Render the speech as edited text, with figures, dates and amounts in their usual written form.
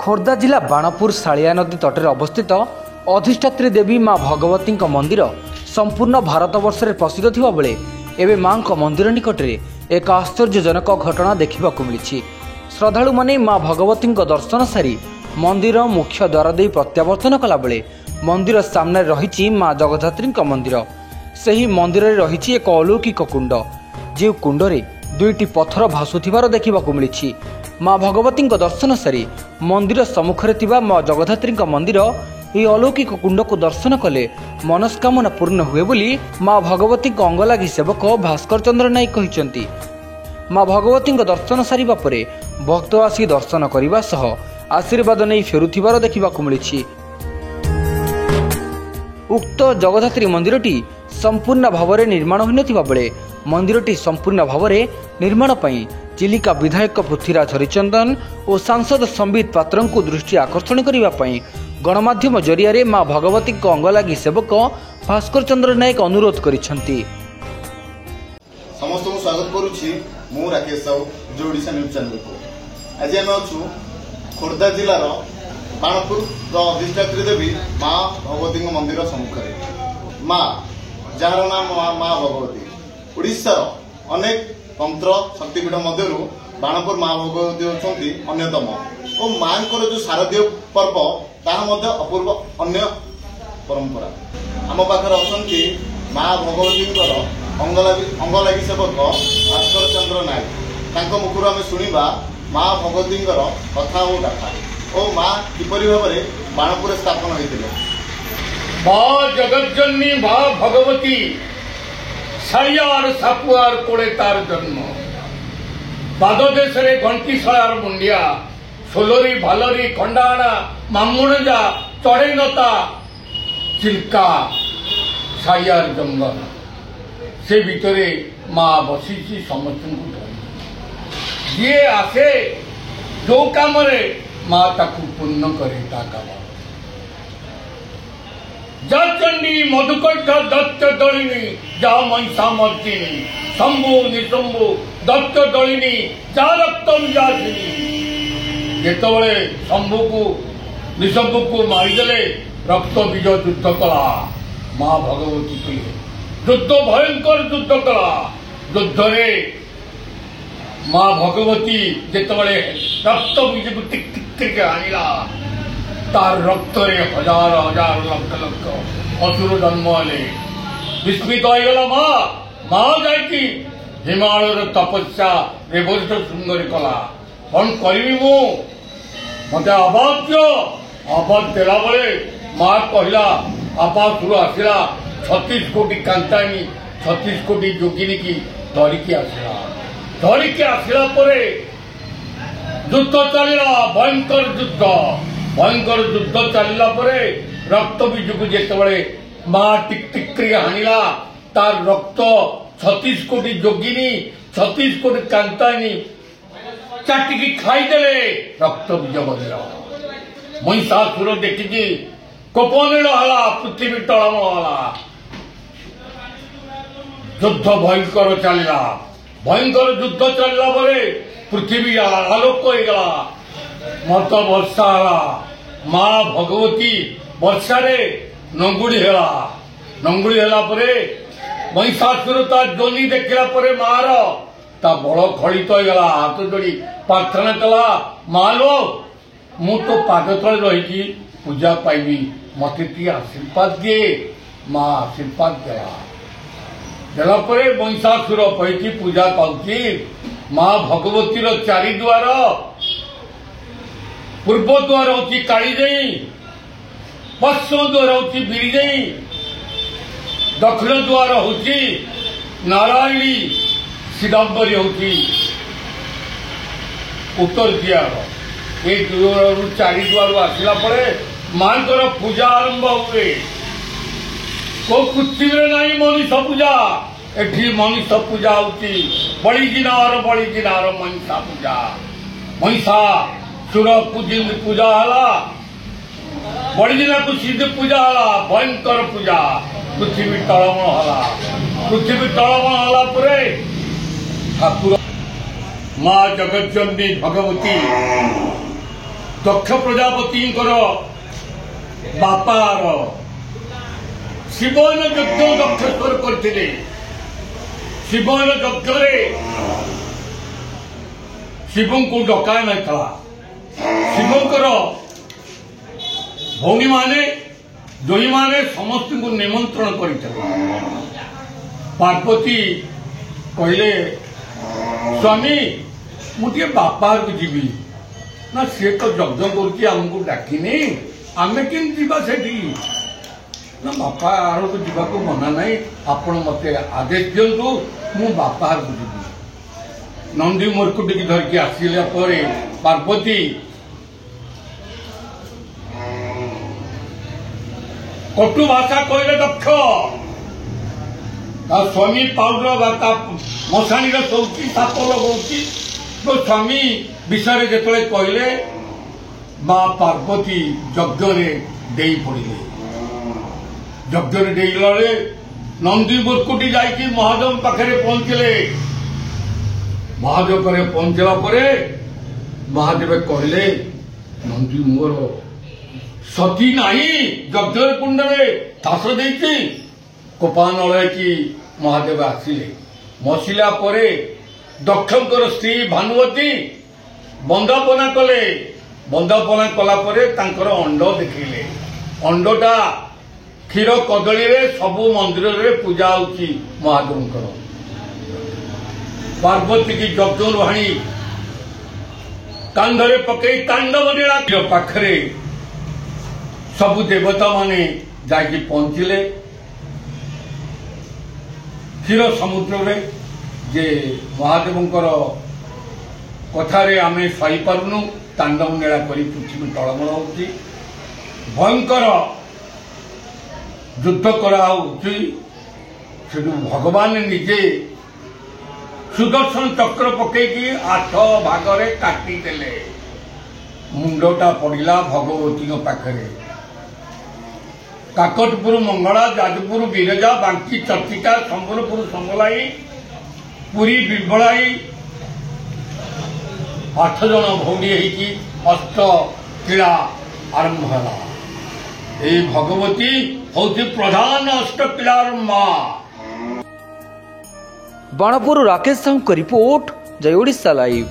खोर्धा जिला बाणपुर शालिया नदी तटे अवस्थित अधिष्ठात्री देवी माँ भगवती मंदिर संपूर्ण भारत वर्ष में प्रसिद्ध थिबा बेले एवं माँ मंदिर निकट में एक आश्चर्यजनक घटना देखा मिली। श्रद्धालु माने माँ भगवती दर्शन सारी मंदिर मुख्य द्वार दे प्रत्यावर्तन कला बेले मंदिर सामने रही माँ जगद्धात्री मंदिर। सही मंदिर में रही एक अलौकिक कुंड, जो कुंडरे दुईटी पत्थर भासुथिबार देखा मिली। माँ भगवती दर्शन सारी मंदिर सम्मुखें थिबा माँ जगद्धात्री मंदिर यह अलौकिक कुंड को दर्शन कले मनस्कामना पूर्ण हुए बोली माँ भगवती अंगलागी सेवक भास्कर चंद्र नायक कहते। माँ भगवती दर्शन सारिबा परे भक्त आसी दर्शन करने सह आशीर्वाद नहीं फेरुथिबार देखा मिली। उक्त जगद्धात्री मंदिरटी संपूर्ण भाव में निर्माण हो नथिबा बेले मंदिरटी संपूर्ण भाव में निर्माण पई चिलिका विधायक पृथ्वीराज हरिचंदन और सांसद संबित पात्र को दृष्टि आकर्षण करने गणमाध्यम जरिया माँ भगवती अंगलागी सेवक भास्कर चंद्र नायक अनुरोध करिसेंती। समस्त स्वागत करुछि मु राकेश साहू जो ओडिशा न्यूज चैनल को। आज आम अच्छु खोर्धा जिलार बाणपुर अधिष्ठात्री देवी माँ भगवती मंदिर सम्मुखें। माँ जार नाम माँ भगवती ओडिशार अनेक तंत्र शक्तिपीठ मध्य बाणपुर माँ भगवती होती अन्यतम और माँ जो शारदीय पर्व ताहा मध्य अपूर्व अन्य परंपरा। आम पाखर अच्छा माँ भगवती अंगलागी सेवक भास्कर चंद्र नायक मुखर आम शुणा माँ भगवती कथा और गाथा और माँ किपरि भाव में बाणपुर स्थापन होते। माँ जगज्जननी माँ भगवती साड़ियार सापुआर कोड़े तार जन्म बाद देश घंटीशालार मुंडिया सोलोरी भालोरी खंडाणा मामुणजा चढ़ेनता चिल्का साड़ियार जंगल से भितरे माँ बसी समस्त जी आसे जो काम माँ ताकू पूर्ण करे काम चंडी मधुकंठ दत्त दलिनी जा महिषा मर्दिनी शंभु निशंभु दत्त दलिनी जा रक्तम जासिनी। जेतबले शंभु को निशंभु को मारिदेले रक्त बीज युद्ध कला माँ भगवती कहे युद्ध भयंकर युद्ध कला। युद्ध रे माँ भगवती जेतबले रक्त बीज को टिक टिक आनिला तार रक्त रे हजार हजार लक्ष लक्ष असुर जन्म हेले विस्मित होगला। माँ जाकि हिमालय तपस्या रेवरिष्ठ सुंदरी कला कौन करी मु मत आवाज देला बेले माँ कहला आपासुर आसला 36 कोटी कांतानी 36 कोटी जोगिनी की धरिकी आसला परे युद्ध चलला भयंकर युद्ध चलला परे रक्त बीज को जेतबले माँ टिक टिक हानिला तार रक्त 36 कोटी जोगिनी 36 कोटी कांतानी चाटिकी खाईदेले रक्त बीज बदला। महिषासुर देखिकी कोपनील हला पृथ्वी टलम हला युद्ध भयंकर चलला। भयंकर युद्ध चलला परे पृथ्वी आलोक होगला मत वर्षा हला। माँ भगवती वर्षा रे नंगुड़ी हेला परे महिषासुर ता जोनी देखला परे मार ता बड़ खड़ित होगला हाथ जोड़ी प्रार्थना कला माँ लो मु तो पाद तले रही पूजा पाइबी मत टी आशीर्वाद दे। माँ आशीर्वाद देला परे महिषासुर कही पूजा पाऊँ माँ भगवतीर चारिद्वार पूर्व द्वार हूँ कालीजाई पश्चिम द्वार हूँ बिरिजाई दक्षिण द्वार हूँ नारायणी सिदम्बरी हूँ उत्तर द्वार। एक द्वार चारिद्वार आसला पड़े माँ पूजा आरंभ हुए। को पृथ्वी नहीं मनीष पूजा एठी मनीष पूजा होती बड़ी दिनार महिषा पूजा महिषा सुर पूजा हला बड़ी दिना को सिद्ध पूजा हला भयंकर पूजा पृथ्वी टलमण हला परे ठाकुर माँ जगज्जननी भगवती दक्ष प्रजापति बापार शिवन यज्ञ दक्षेश्वर करते शिवन यज्ञ शिव को डका ना शिवकर भौणी माने जोई माने समस्त को निमंत्रण करते पार्वती कहले स्वामी मुझे बापा को जीवी ना सी तो यज्ञ करमको डाकिनी आम केमती ना बापा आड़ को जीवा को मना ना आपण मत आदेश दिंतु मु बापा को जीवी नंदी मूर्खटी की धरिकी आसिला पार्वती कटु भाषा कहले दक्ष स्वामी पाउडर मशाणी शोची साप लगौची तो स्वामी विषय जो कहले माँ पार्वती यज्ञ दे पड़े यज्ञ देले नंदी मूर्खटी जाकि महादेव पाखे पहुंचले महादेव पाखे पहुंचला महादेव कहले नंदी मोर सती नहीं यज्ञ कुंड में तास देती कोपान कि महादेव आसिले मसिला दक्षकर स्त्री भानुवती बंदापना कले बंदापना कलापर अंड देखिले अंडटा क्षीर कदली रे सबु मंदिर रे पूजा होची महादेव पार्वती की यज्ञ हाणी कांधरे पकई तांडव लीला पाखरे सबु देवता माने जाकि पहुंचले क्षीर समुद्र रे जे महादेवंकर कथारे आमे सही पारुनु तांडव नीला करी पृथ्वी टळमळ होची भयंकर युद्ध करा होची सेठु भगवान निजे सुदर्शन चक्र पकईकी 8 भागरे काटी देले मुंडटा पड़िला भगवती पाखरे काकटपुर मंगला जाजपुर बिरजा बांकी चर्चिका संबलपुर संबलाई पुरी बिरबलाई 8 जन भौणी होगी अष्ट क्रीड़ा आरंभ है भगवती हूँ प्रधान अष्ट क्रीड़ार माँ। बाणपुर राकेश साहू का रिपोर्ट जय ओडिशा लाइव।